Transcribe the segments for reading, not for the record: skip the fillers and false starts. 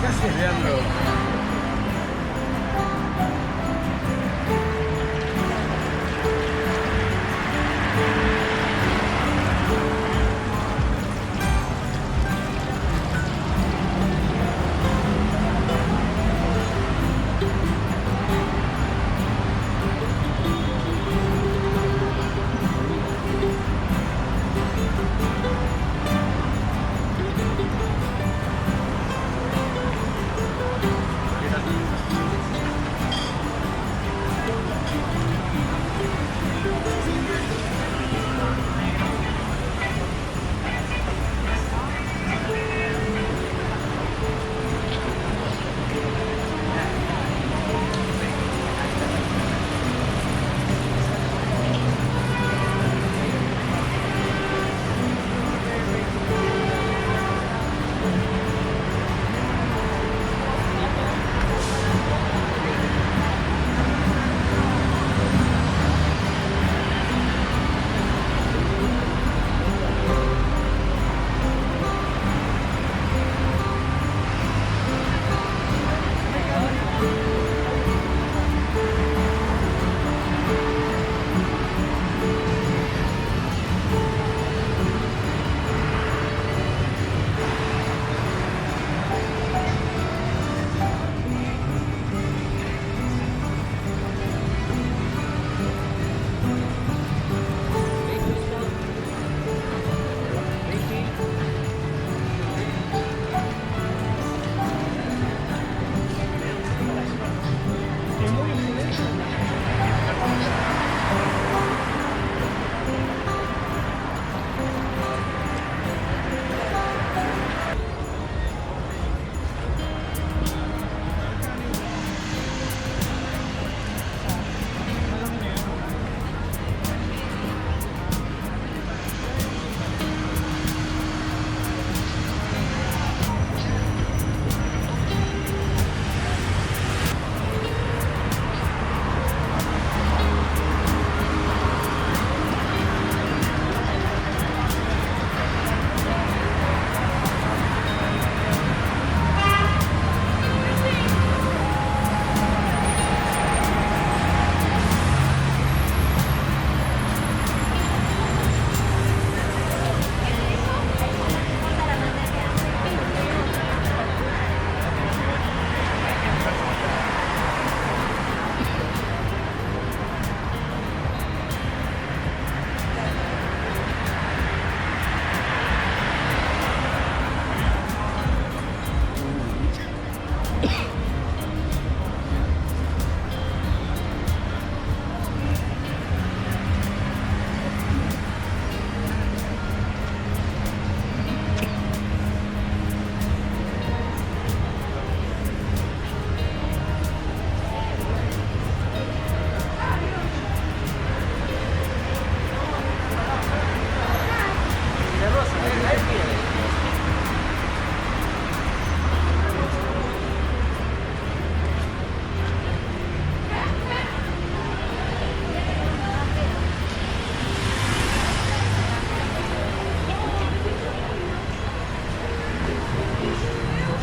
Kasi yan bro.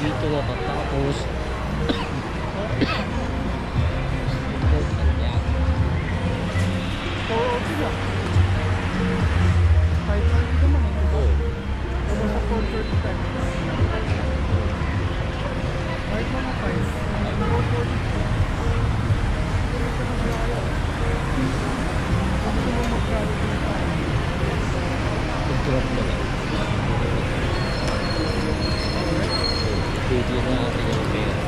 Dito natatapos. Oo, sila. Kahit hindi naman eh. Oo. Ano sa 4:30 time? Kahit mga 5. 4:40. Gusto mo mag-graduate tayo. Pag-drop na lang. Video na natin yung pera.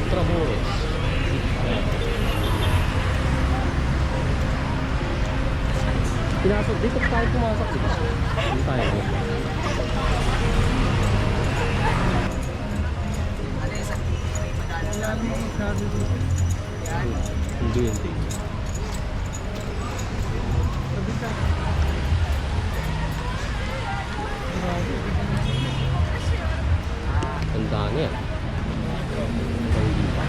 Tramuros. Pinasok, dito tayo pumasok, diba? Dito tayo. Wala namang mag-graduate. Hindi. Sabi ka. Ang dami yan. Hindi pa.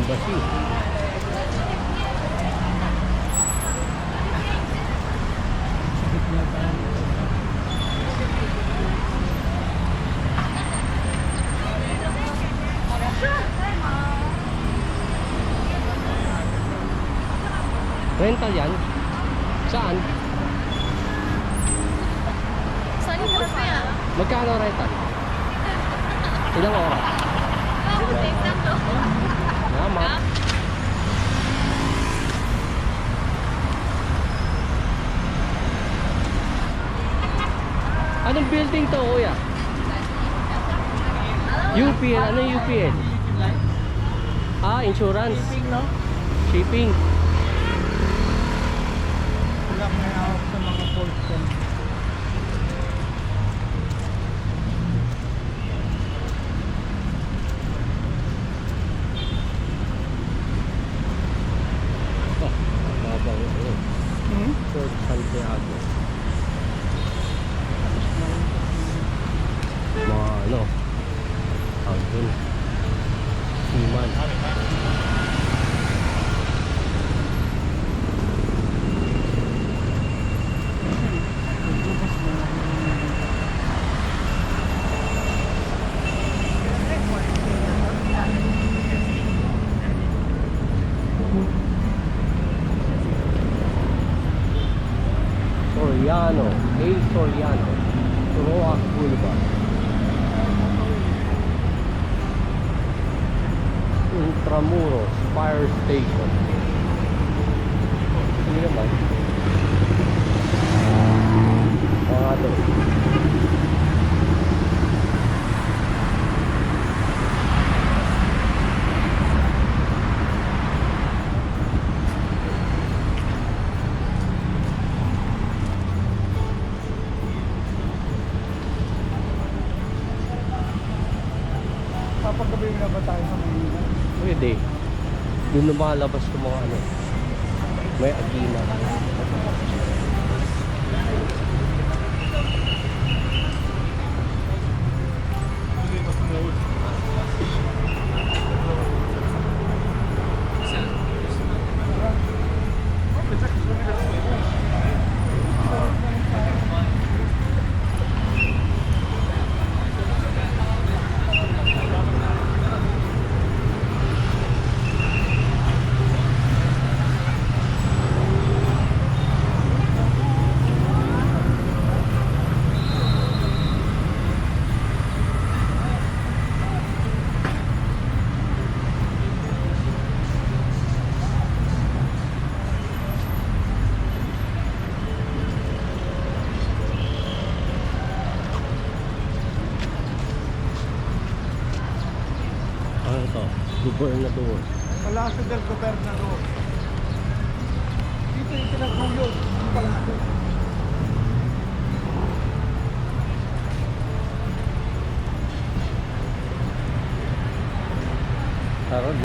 Embassy. Sa gitna tayo. Rental yan? Saan? Saan yung post mo yan? Magkano rental? Ilang oras? Exacto. Salamat. Anong building to, kuya? UPL. Ano yung UPL? Ah, insurance. Shipping, no? Shipping. Wala may hawak sa mga ports ko. Oh, babang ano. Port Santiago. Mga ano. Tawag dun. Seaman. Soriano, A. Soriano, Roa Boulevard. Intramuros Fire Station. Hindi naman. Mga doon. Papagabi na ba tayo sa Manila? Pwede. Doon lumalabas yung mga ano. May agina. Ano ito? Gobernador. Palacio del Gobernador. Dito yung pinagulog. Yung palacio. Tara,